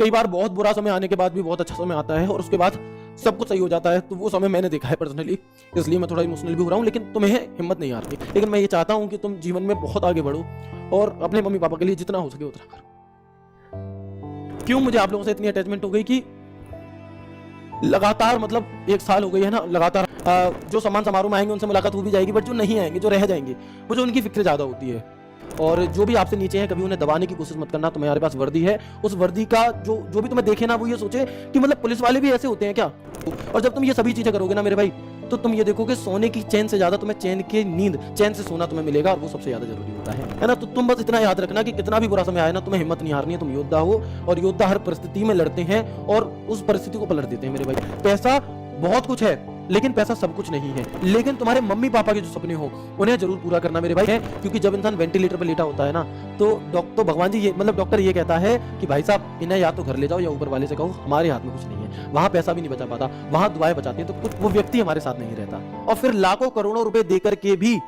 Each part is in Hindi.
कई बार बहुत बुरा समय आने के बाद भी बहुत अच्छा समय आता है और उसके बाद सब कुछ सही हो जाता है। तो वो समय मैंने देखा है पर्सनली, इसलिए मैं थोड़ा इमोशनल भी हो रहा हूँ। लेकिन तुम्हें हिम्मत नहीं आ रही, लेकिन मैं ये चाहता हूँ कि तुम जीवन में बहुत आगे बढ़ो और अपने मम्मी पापा के लिए जितना हो सके उतना करो। क्यों मुझे आप लोगों से इतनी अटैचमेंट हो गई कि लगातार मतलब 1 साल हो गई है ना, लगातार जो सम्मान समारोह में आएंगे उनसे मुलाकात हो भी जाएगी, बट जो नहीं आएंगे, जो रह जाएंगे, मुझे उनकी फिक्र ज्यादा होती है। और जो भी आपसे नीचे हैं कभी उन्हें दबाने की कोशिश मत करना। तुम्हारे पास वर्दी है, उस वर्दी का जो भी तुम्हें देखे ना वो ये सोचे कि मतलब पुलिस वाले भी ऐसे होते हैं क्या। और जब तुम ये सभी चीजें करोगे ना मेरे भाई, तो तुम ये देखोगे सोने की चैन से ज्यादा तुम्हें चैन की नींद, चैन से सोना तुम्हें मिलेगा, और वो सबसे ज्यादा जरूरी होता है ना। तो तुम बस इतना याद रखना कि कितना भी बुरा समय आए ना, तुम्हें हिम्मत नहीं हारनी है। तुम योद्धा हो और योद्धा हर परिस्थिति में लड़ते हैं और उस परिस्थिति को पलट देते हैं मेरे भाई। पैसा बहुत कुछ है लेकिन पैसा सब कुछ नहीं है। लेकिन तुम्हारे मम्मी पापा के जो सपने हो उन्हें जरूर पूरा करना मेरे भाई है। क्योंकि जब इंसान वेंटिलेटर पर लेटा होता है ना, तो भगवान जी ये मतलब डॉक्टर ये कहता है कि भाई साहब इन्हें या तो घर ले जाओ या ऊपर वाले से कहो, हमारे हाथ में कुछ नहीं है। वहां पैसा भी नहीं बचा पाता, वहां दुआएं बचाती हैं, तो कुछ वो व्यक्ति हमारे साथ नहीं रहता। और फिर लाखों करोड़ों रुपए देकर के भी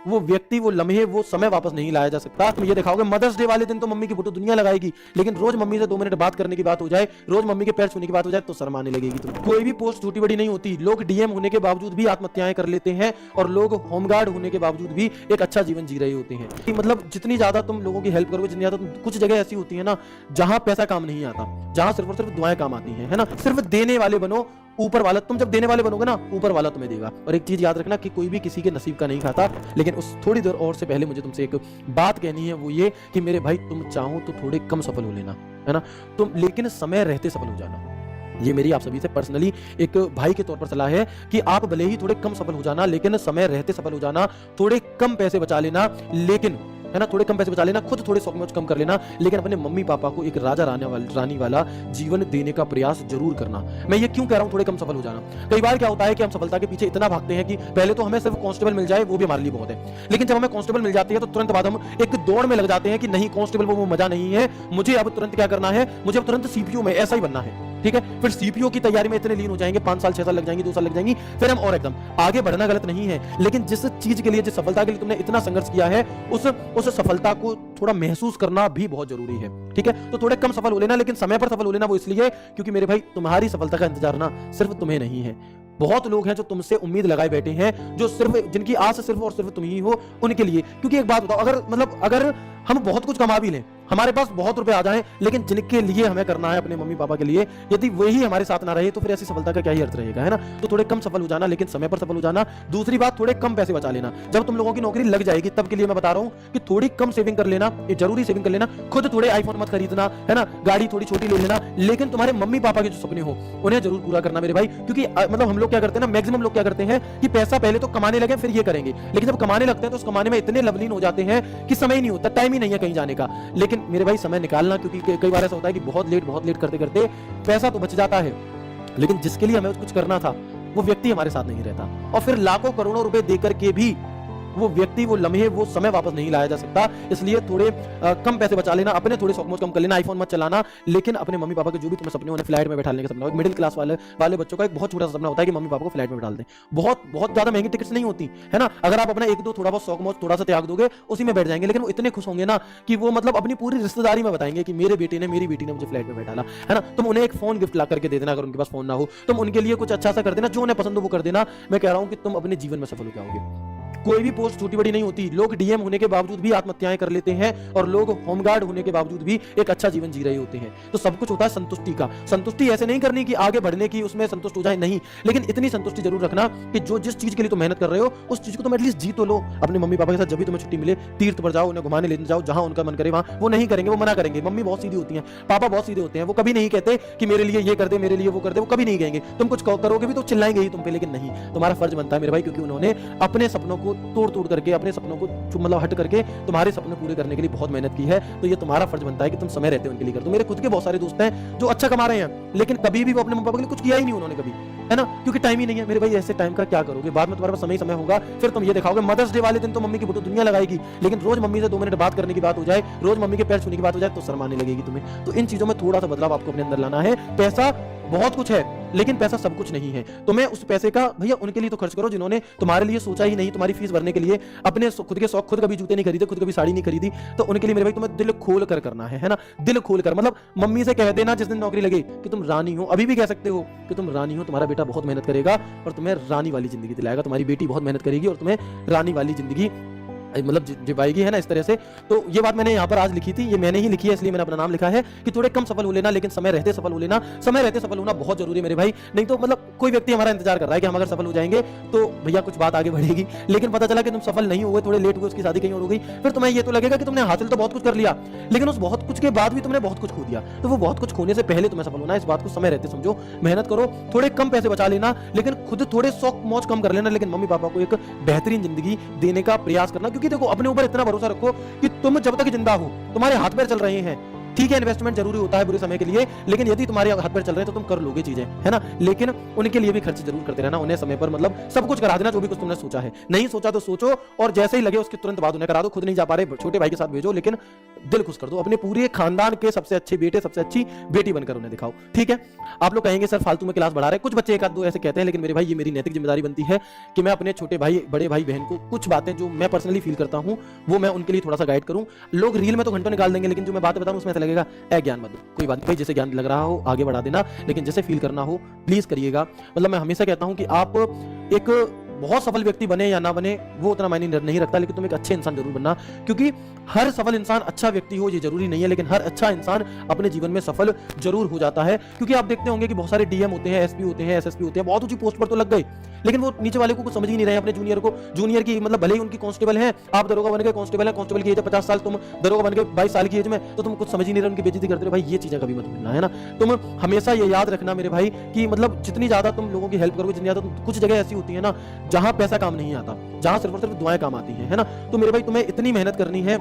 वो व्यक्ति, वो लम्हे, वो समय वापस नहीं लाया जा सकता। तुम ये दिखाओगे मदर्स डे वाले दिन तो मम्मी की फोटो दुनिया लगाएगी, लेकिन रोज मम्मी से 2 मिनट बात करने की बात हो जाए, रोज मम्मी के पैर छूने की बात हो जाए तो शर्माने लगेगी तुम। कोई भी पोस्ट छोटी बड़ी नहीं होती। लोग डीएम होने के बावजूद भी आत्महत्याएं कर लेते हैं और लोग होमगार्ड होने के बावजूद भी एक अच्छा जीवन जी रहे होते हैं। मतलब जितनी ज्यादा तुम लोगों की हेल्प करोगे, जितनी ज्यादा तुम, कुछ जगह ऐसी होती है ना जहां पैसा काम नहीं आता, जहां सिर्फ और सिर्फ दुआएं काम आती है ना। सिर्फ देने वाले बनो, ऊपर वाला, तुम जब देने वाले बनोगे ना ऊपर वाला तुम्हें देगा। और एक चीज याद रखना कि कोई भी किसी के नसीब का नहीं खाता। लेकिन उस थोड़ी देर और से पहले मुझे तुमसे एक बात कहनी है, वो ये कि मेरे भाई तुम चाहो तो थोड़े कम सफल हो लेना, है ना, तुम, लेकिन समय रहते सफल हो जाना। ये मेरी आप सभी से पर्सनली एक भाई के तौर पर सलाह है कि आप भले ही थोड़े कम सफल हो जाना, लेकिन समय रहते सफल हो जाना। थोड़े कम पैसे बचा लेना, लेकिन, है ना, थोड़े कम पैसे बचा लेना, खुद थोड़े शौक मौज कम कर लेना, लेकिन अपने मम्मी पापा को एक राजा रानी वाला जीवन देने का प्रयास जरूर करना। मैं ये क्यों कह रहा हूं थोड़े कम सफल हो जाना। कई बार क्या होता है कि हम सफलता के पीछे इतना भागते हैं कि पहले तो हमें सिर्फ कांस्टेबल मिल जाए वो भी हमारे लिए बहुत है, लेकिन जब हमें कांस्टेबल मिल जाती है तो तुरंत बाद हम एक दौड़ में लग जाते हैं कि नहीं, कांस्टेबल वो मजा नहीं है, मुझे अब तुरंत क्या करना है, मुझे अब तुरंत सीपीओ में ऐसा ही बनना है। ठीक है, फिर सीपीओ की तैयारी में इतने लीन हो जाएंगे, 5 साल 6 साल लग जाएंगे, 2 साल लग जाएंगी, फिर हम और एकदम आगे बढ़ना गलत नहीं है, लेकिन जिस चीज के लिए, जिस सफलता के लिए तुमने इतना संघर्ष किया है, उस सफलता को थोड़ा महसूस करना भी बहुत जरूरी है। ठीक है, तो थोड़े कम सफल हो लेना, लेकिन समय पर सफल हो लेना। वो इसलिए क्योंकि मेरे भाई तुम्हारी सफलता का इंतजार ना सिर्फ तुम्हें नहीं है, बहुत लोग हैं जो तुमसे उम्मीद लगाए बैठे हैं, जो सिर्फ, जिनकी आस सिर्फ और सिर्फ तुम ही हो उनके लिए। क्योंकि एक बात बताओ, अगर हम बहुत कुछ कमा भी लें, हमारे पास बहुत रुपए आ जाएं, लेकिन जिनके लिए हमें करना है अपने मम्मी पापा के लिए, यदि वही हमारे साथ ना रहे तो फिर ऐसी सफलता का क्या ही अर्थ रहेगा, है ना। तो थोड़े कम सफल हो जाना, लेकिन समय पर सफल हो जाना। दूसरी बात, थोड़े कम पैसे बचा लेना। जब तुम लोगों की नौकरी लग जाएगी तब के लिए मैं बता रहा हूं कि थोड़ी कम सेविंग कर लेना, ये जरूरी सेविंग कर लेना। खुद थोड़े आईफोन मत खरीदना, है ना, गाड़ी थोड़ी छोटी ले लेना, लेकिन तुम्हारे मम्मी पापा के जो सपने हो उन्हें जरूर पूरा करना मेरे भाई। क्योंकि मतलब हम लोग क्या करते हैं ना, मैक्सिमम लोग क्या करते हैं कि पैसा पहले तो कमाने लगे फिर ये करेंगे, लेकिन जब कमाने लगते हैं तो उस कमाने में इतने लवलीन हो जाते हैं कि समय ही नहीं होता, टाइम ही नहीं है कहीं जाने का। लेकिन मेरे भाई समय निकालना, क्योंकि कई बार ऐसा होता है कि बहुत लेट करते करते पैसा तो बच जाता है, लेकिन जिसके लिए हमें कुछ करना था वो व्यक्ति हमारे साथ नहीं रहता। और फिर लाखों करोड़ों रुपए देकर के भी वो व्यक्ति, वो लम्हे, वो समय वापस नहीं लाया जा सकता। इसलिए थोड़े कम पैसे बचा लेना, अपने थोड़े शौक मौज कम कर लेना, आईफोन मत चलाना, लेकिन अपने मम्मी पापा के जो भी तुम्हें सपने उन्हें फ्लाइट में बैठाने का सपना हो। मिडिल क्लास वाले बच्चों का एक बहुत छोटा सा सपना होता है कि मम्मी पापा को फ्लाइट में बैठा दें। बहुत ज्यादा महंगी टिकट्स नहीं होती, है ना। अगर आप अपना 1-2 थोड़ा बहुत शौक मौज थोड़ा सा त्याग दोगे, उसी में बैठ जाएंगे, लेकिन वो इतने खुश होंगे ना कि वो मतलब अपनी पूरी रिश्तेदारी में बताएंगे कि मेरी बेटी ने मुझे फ्लाइट में बैठाला, है ना। तुम उन्हें एक फोन गिफ्ट ला करके दे देना, अगर उनके पास फोन ना हो, तुम उनके लिए कुछ अच्छा सा कर देना, जो उन्हें पसंद हो वो कर देना। मैं कह रहा हूं कि तुम अपने जीवन में सफल हो जाओगे। कोई भी पोस्ट छोटी बड़ी नहीं होती। लोग डीएम होने के बावजूद भी आत्महत्याएं कर लेते हैं और लोग होमगार्ड होने के बावजूद भी एक अच्छा जीवन जी रहे होते हैं। तो सब कुछ होता है संतुष्टि का। संतुष्टि ऐसे नहीं करनी कि आगे बढ़ने की उसमें संतुष्ट हो जाए, नहीं, लेकिन इतनी संतुष्टि जरूर रखना कि जो जिस चीज के लिए तुम मेहनत कर रहे हो उस चीज को तुम एटलीस्ट जी तो लो। अपने मम्मी पापा के साथ जब भी तुम्हें छुट्टी मिले, तीर्थ पर जाओ, उन्हें घुमाने लेने जाओ, जहां उनका मन करे वहां। वो नहीं करेंगे, वो मना करेंगे। मम्मी बहुत सीधी होती है, पापा बहुत सीधे होते हैं, वो कभी नहीं कहते कि मेरे लिए ये कर दे, मेरे लिए वो कर दे, वो कभी नहीं कहेंगे। तुम कुछ करोगे भी तो चिल्लाएंगे ही तुम पे, लेकिन नहीं, तुम्हारा फर्ज बनता है मेरे भाई, क्योंकि उन्होंने अपने सपनों को तोड़ करके, अपने सपनों को मतलब हट करके तुम्हारे सपने पूरे करने के लिए बहुत मेहनत की है। तो ये तुम्हारा फर्ज बनता है कि तुम समय रहते उनके लिए कर दो। मेरे खुद के बहुत सारे दोस्त हैं जो अच्छा कमा रहे हैं, लेकिन कभी भी वो अपने मम्मी पापा के लिए कुछ किया ही नहीं उन्होंने कभी, है ना, क्योंकि टाइम ही नहीं है। मेरे भाई ऐसे टाइम का क्या करोगे, बाद में तुम्हारे पास समय होगा, फिर तुम ये दिखाओगे मदर्स डे वाले दिन तो मम्मी की फोटो दुनिया लगाएगी, लेकिन रोज मम्मी से 2 मिनट बात करने की बात हो जाए, रोज मम्मी के पैर छूने की बात हो जाए तो शर्माने लगेगी तुम्हें। तो इन चीजों में थोड़ा सा बदलाव आपको अपने अंदर लाना है। पैसा बहुत कुछ है, लेकिन पैसा सब कुछ नहीं है। तुम्हें उस पैसे का भैया उनके लिए तो खर्च करो जिन्होंने तुम्हारे लिए सोचा ही नहीं, तुम्हारी फीस भरने के लिए, अपने खुद के शौक, खुद कभी जूते नहीं खरीदे, खुद कभी साड़ी नहीं खरीदी, तो उनके लिए मेरे भाई तुम्हें दिल खोल कर करना है ना, दिल खोल कर। मतलब मम्मी से कह देना जिस दिन नौकरी लगे कि तुम रानी हो, अभी भी कह सकते हो कि तुम रानी हो, तुम्हारा बेटा बहुत मेहनत करेगा और तुम्हें रानी वाली जिंदगी दिलाएगा, तुम्हारी बेटी बहुत मेहनत करेगी और तुम्हें रानी वाली जिंदगी मतलब जिवाएगी, है ना, इस तरह से। तो ये बात मैंने यहाँ पर आज लिखी थी, ये मैंने ही लिखी है, इसलिए मैंने अपना नाम लिखा है कि थोड़े कम सफल हो लेना, लेकिन समय रहते सफल हो लेना। समय रहते सफल होना बहुत जरूरी है मेरे भाई, नहीं तो मतलब कोई व्यक्ति हमारा इंतजार कर रहा है कि हम अगर सफल हो जाएंगे तो भैया कुछ बात आगे बढ़ेगी, लेकिन पता चला कि तुम सफल नहीं हुए, थोड़े लेट हुए, उसकी शादी कहीं और हो गई, फिर तुम्हें ये तो लगेगा कि तुमने हासिल तो बहुत कुछ कर लिया, लेकिन उस बहुत कुछ के बाद भी तुमने बहुत कुछ खो दिया। तो वो बहुत कुछ खोने से पहले तुम्हें सफल होना है, इस बात को समय रहते समझो, मेहनत करो, थोड़े कम पैसे बचा लेना, लेकिन खुद थोड़े शौक मौज कम कर लेना, लेकिन मम्मी पापा को एक बेहतरीन जिंदगी देने का प्रयास करना। क्योंकि देखो, अपने ऊपर इतना भरोसा रखो कि तुम जब तक जिंदा हो, तुम्हारे हाथ पैर चल रहे हैं, ठीक है, इन्वेस्टमेंट जरूरी होता है बुरे समय के लिए, लेकिन यदि तुम्हारे हाथ पैर चल रहे हैं तो तुम कर लोगे चीजें, है ना। लेकिन उनके लिए भी खर्च जरूर करते रहना, उन्हें समय पर मतलब सब कुछ करा देना जो भी कुछ तुमने सोचा है। नहीं सोचा तो सोचो, और जैसे ही लगे उसके तुरंत बाद उन्हें करा दो। खुद नहीं जा पा रहे, छोटे भाई के साथ भेजो, लेकिन दिल खुश कर दो, अपने पूरे खानदान के सबसे अच्छे बेटे, सबसे अच्छी बेटी बनकर उन्हें दिखाओ, ठीक है। आप लोग कहेंगे सर फालतू में क्लास बढ़ा रहे हैं, कुछ बच्चे एक आध दो ऐसे कहते हैं, लेकिन मेरे भाई ये मेरी नैतिक जिम्मेदारी बनती है कि मैं अपने छोटे भाई, बड़े भाई बहन को कुछ बातें जो मैं पर्सनली फील करता हूं वो मैं उनके लिए थोड़ा सा गाइड करूं। लोग रील में तो घंटों निकाल देंगे, लेकिन जो मैं बातें बताऊं उसमें ऐसा लगेगा ज्ञान मत दो, कोई बात नहीं भाई, जैसे ज्ञान लग रहा हो आगे बढ़ा देना, लेकिन जैसे फील करना हो प्लीज करिएगा। मतलब मैं हमेशा कहता हूं कि आप एक बहुत सफल व्यक्ति बने या ना बने वो उतना मायने नहीं रखता, लेकिन तुम एक अच्छे इंसान जरूर बनना। क्योंकि हर सफल इंसान अच्छा व्यक्ति हो ये जरूरी नहीं है, लेकिन हर अच्छा इंसान अपने जीवन में सफल जरूर हो जाता है। क्योंकि आप देखते होंगे कि बहुत सारे डीएम होते हैं, एसपी होते हैं, एसएसपी होते हैं, बहुत ऊंची पोस्ट पर तो लग गए, लेकिन वो नीचे वाले को कुछ समझ ही नहीं रहे, अपने जूनियर को, जूनियर की मतलब भले ही उनकी कांस्टेबल है, आप दरोगा बन गए कांस्टेबल है, कांस्टेबल की एज है 50 साल, तुम दरोगा बन गए 22 साल की एज में, तो तुम कुछ समझ ही नहीं रहे, उनकी बेइज्जती करते रहे। भाई ये चीजें कभी मत भूलना, है ना। तुम हमेशा ये याद रखना मेरे भाई कि मतलब जितनी ज्यादा तुम लोगों की हेल्प करोगे, जितनी ज्यादा कुछ जगह ऐसी होती है ना जहां पैसा काम नहीं आता, जहां सिर्फ और सिर्फ दुआएं काम आती है ना। तो मेरे भाई तुम्हें इतनी मेहनत करनी है,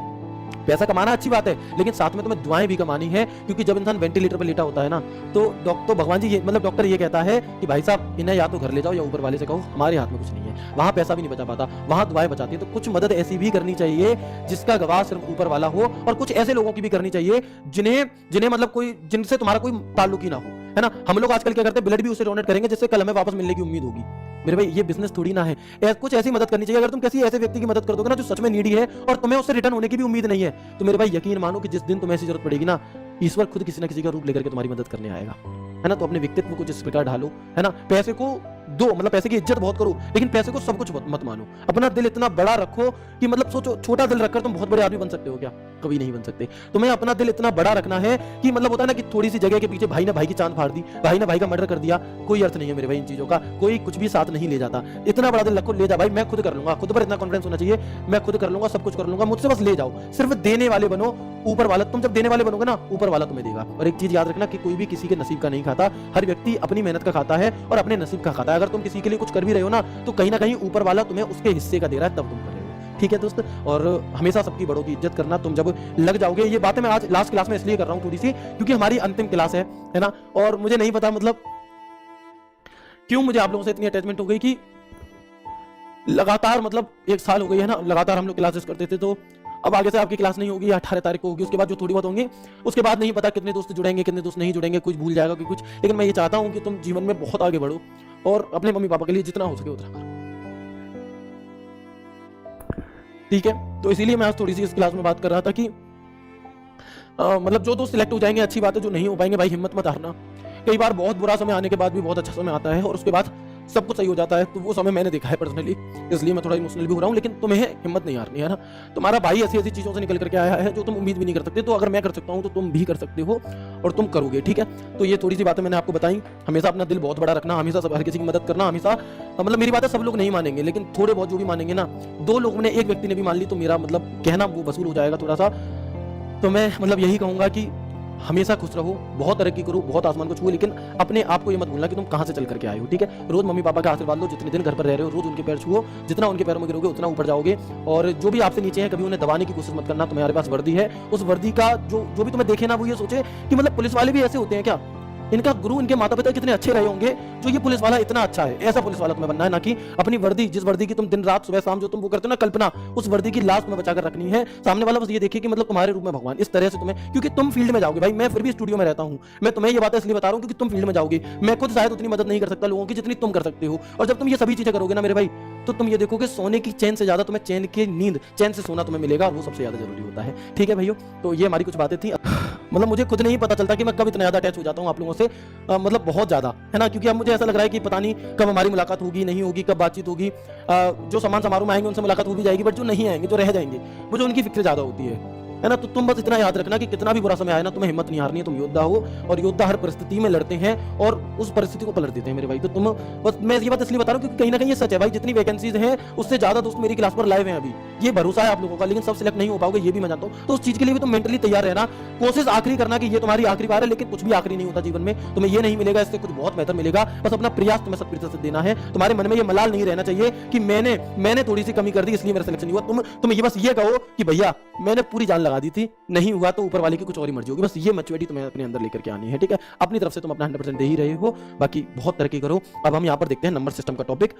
पैसा कमाना अच्छी बात है, लेकिन साथ में तुम्हें दुआएं भी कमानी है। क्योंकि जब इंसान वेंटिलेटर पर लेटा होता है ना, तो डॉक्टर भगवान जी मतलब डॉक्टर ये कहता है कि भाई साहब इन्हें या तो घर ले जाओ या ऊपर वाले से कहो, हमारे हाथ में कुछ नहीं है। वहां पैसा भी नहीं बचा पाता, वहां दुआएं बचाती है। तो कुछ मदद ऐसी भी करनी चाहिए जिसका गवाह सिर्फ ऊपर वाला हो, और कुछ ऐसे लोगों की भी करनी चाहिए जिन्हें मतलब कोई, जिनसे तुम्हारा कोई ताल्लुक ही ना हो, है ना। हम लोग आजकल क्या करते हैं, ब्लड भी उसे डोनेट करेंगे जिससे कल हमें वापस मिलने की उम्मीद होगी। मेरे भाई ये बिजनेस थोड़ी ना है, कुछ ऐसी मदद करनी चाहिए। अगर तुम किसी ऐसे व्यक्ति की मदद कर दोगे ना जो सच में नीडी है और तुम्हें उससे रिटर्न होने की भी उम्मीद नहीं है, तो मेरे भाई यकीन मानो कि जिस दिन तुम्हें ऐसी जरूरत पड़ेगी ना, ईश्वर खुद किसी ना किसी का रूप लेकर के तुम्हारी मदद करने आएगा, है ना। तो अपने व्यक्तित्व को जिस प्रकार ढालो, है ना, पैसे को दो, मतलब पैसे की इज्जत बहुत करो, लेकिन पैसे को सब कुछ मत मानो। अपना दिल इतना बड़ा रखो कि मतलब सोचो, छोटा दिल रखकर तुम बहुत बड़े आदमी बन सकते हो क्या? कभी नहीं बन सकते। तुम्हें अपना दिल इतना बड़ा रखना है कि मतलब होता है ना कि थोड़ी सी जगह के पीछे भाई ने भाई की चांद फाड़ दी, भाई ने भाई का मर्डर कर दिया, कोई अर्थ नहीं है मेरे भाई इन चीजों का, कोई कुछ भी साथ नहीं ले जाता। इतना बड़ा दिल रखो, ले जा भाई, मैं खुद कर लूंगा, खुद पर इतना कॉन्फिडेंस होना चाहिए, मैं खुद कर लूंगा, सब कुछ कर लूंगा, मुझसे बस ले जाओ। सिर्फ देने वाले बनो, ऊपर वाला, तुम जब देने वाले बनोगे ना, ऊपर वाला तुम्हें देगा। और एक चीज याद रखना कि कोई भी किसी के नसीब का नहीं खाता, हर व्यक्ति अपनी मेहनत का खाता है और अपने नसीब का खाता है। अगर तुम किसी के लिए कुछ कर भी रहे हो ना, तो कहीं ना कहीं ऊपर वाला तुम्हें उसके हिस्से का दे रहा है, तब तुम कर रहे हो, ठीक है दोस्त। और हमेशा सबकी बड़ों की इज्जत करना, तुम जब लग जाओगे, ये बातें मैं आज लास्ट क्लास में इसलिए कर रहा हूं थोड़ी सी, क्योंकि हमारी अंतिम क्लास है ना। और मुझे नहीं पता मतलब क्यों मुझे आप लोगों से इतनी अटैचमेंट हो गई कि लगातार मतलब 1 साल हो गई है ना, लगातार हम लोग क्लासेस करते थे। तो अब आगे से आपकी क्लास नहीं होगी, 18 तारीख को होगी, उसके बाद जो थोड़ी बहुत होंगे, उसके बाद नहीं पता कितने दोस्त जुड़ेंगे, कितने दोस्त नहीं जुड़ेंगे, कुछ भूल जाएगा कुछ। लेकिन मैं ये चाहता हूं कि तुम जीवन में बहुत आगे बढ़ो और अपने मम्मी पापा के लिए जितना हो सके उतना करो, ठीक है। तो इसीलिए मैं आज थोड़ी सी इस क्लास में बात कर रहा था कि मतलब जो दोस्त सिलेक्ट हो जाएंगे अच्छी बात है, जो नहीं हो पाएंगे भाई हिम्मत मत हारना। कई बार बहुत बुरा समय आने के बाद भी बहुत अच्छा समय आता है और उसके बाद सब कुछ सही हो जाता है। तो वो समय मैंने देखा है पर्सनली, इसलिए मैं थोड़ा इमोशनल भी हो रहा हूँ। लेकिन तुम्हें हिम्मत नहीं हारनी है ना। तुम्हारा भाई ऐसी ऐसी चीजों से निकल करके आया है जो तुम उम्मीद भी नहीं कर सकते। तो अगर मैं कर सकता हूँ तो तुम भी कर सकते हो और तुम करोगे, ठीक है। तो ये थोड़ी सी बातें मैंने आपको बताई। हमेशा अपना दिल बहुत बड़ा रखना, हमेशा सब हर किसी की मदद करना, हमेशा मतलब मेरी बातें सब लोग नहीं मानेंगे, लेकिन थोड़े बहुत जो भी मानेंगे ना, 2 लोगों ने, एक व्यक्ति ने भी मान ली तो मेरा मतलब कहना वो वसूल हो जाएगा थोड़ा सा। तो मैं मतलब यही कहूंगा कि हमेशा खुश रहो, बहुत तरक्की करो, बहुत आसमान को छुओ, लेकिन अपने आप को ये मत भूलना कि तुम कहां से चल करके आए हो, ठीक है। रोज मम्मी पापा का आशीर्वाद लो, जितने दिन घर पर रह रहे हो रोज उनके पैर छुओ, जितना उनके पैरों में गिरोगे उतना ऊपर जाओगे। और जो भी आपसे नीचे है कभी उन्हें दबाने की कोशिश मत करना। तुम्हारे पास वर्दी है, उस वर्दी का जो भी तुम्हें देखे ना वो ये सोचे कि मतलब पुलिस वाले भी ऐसे होते हैं क्या, इनका गुरु, इनके माता पिता कितने अच्छे रहे होंगे जो ये पुलिस वाला इतना अच्छा है। ऐसा पुलिस वाला तुम्हें बनना है, ना कि अपनी वर्दी, जिस वर्दी की तुम दिन रात सुबह शाम जो तुम वो करते हो ना कल्पना, उस वर्दी की लाश तुम्हें बचाकर रखनी है। सामने वाला बस ये देखिए कि मतलब तुम्हारे रूप में भगवान, इस तरह से तुम्हें, क्योंकि तुम फील्ड में जाओगे भाई, मैं फिर भी स्टूडियो में रहता हूं, मैं तुम्हें ये बातें इसलिए बता रहा हूं क्योंकि तुम फील्ड में जाओगे। मैं खुद शायद उतनी मदद नहीं कर सकता लोगों की जितनी तुम कर सकते हो। और जब तुम ये सभी चीजें करोगे ना मेरे भाई, तो तुम ये देखोगे सोने की चैन से ज्यादा तुम्हें चैन की नींद, चैन से सोना तुम्हें मिलेगा, और वो सबसे ज्यादा जरूरी होता है। ठीक है भाइयों, तो ये हमारी कुछ बातें थी। मतलब मुझे खुद नहीं पता चलता कि मैं कब इतना ज्यादा अटैच हो जाता हूँ आप लोगों से, मतलब बहुत ज्यादा, है ना। क्योंकि अब मुझे ऐसा लग रहा है कि पता नहीं कब हमारी मुलाकात होगी, नहीं होगी, कब बातचीत होगी। जो सम्मान समारोह में आएंगे उनसे मुलाकात हो भी जाएगी, बट जो नहीं आएंगे, जो रह जाएंगे, वो जो उनकी फिक्र ज्यादा होती है ना। तो तुम बस इतना याद रखना कि कितना भी बुरा समय आए ना, तुम्हें हिम्मत नहीं हारनी है। तुम योद्धा हो, और योद्धा हर परिस्थिति में लड़ते हैं और उस परिस्थिति को पलट देते हैं मेरे भाई। तो तुम बस, मैं ये बात इसलिए बता रहा हूँ क्योंकि कहीं ना कहीं ये सच है भाई। जितनी वैकेंसीज हैं उससे ज्यादा दोस्त मेरी क्लास पर लाइव हैं अभी, ये भरोसा है आप लोगों का। लेकिन सब सिलेक्ट नहीं हो पाओगे, ये भी मैं जानता हूँ। तो उस चीज के लिए भी तुम मेंटली तैयार रहना। कोशिश आखिरी करना कि ये तुम्हारी आखिरी बार है, लेकिन कुछ भी आखिरी नहीं होता जीवन में। तुम्हें ये नहीं मिलेगा, इससे कुछ बहुत बेहतर मिलेगा। बस अपना प्रयास तुम्हें 100% देना है। तुम्हारे मन में ये मलाल नहीं रहना चाहिए कि मैंने थोड़ी सी कमी कर दी इसलिए मेरा सिलेक्शन नहीं हुआ। तुम ये बस ये कहो कि भैया मैंने पूरी जान लगा दी थी, नहीं हुआ तो ऊपर वाले की कुछ और ही मर्जी होगी। बस ये मैच्योरिटी तुम्हें अपने अंदर लेकर के आनी है। ठीक है, अपनी तरफ से तुम अपना 100% दे ही रहे हो, बाकी बहुत तरक्की करो। अब हम यहाँ पर देखते हैं नंबर सिस्टम का टॉपिक।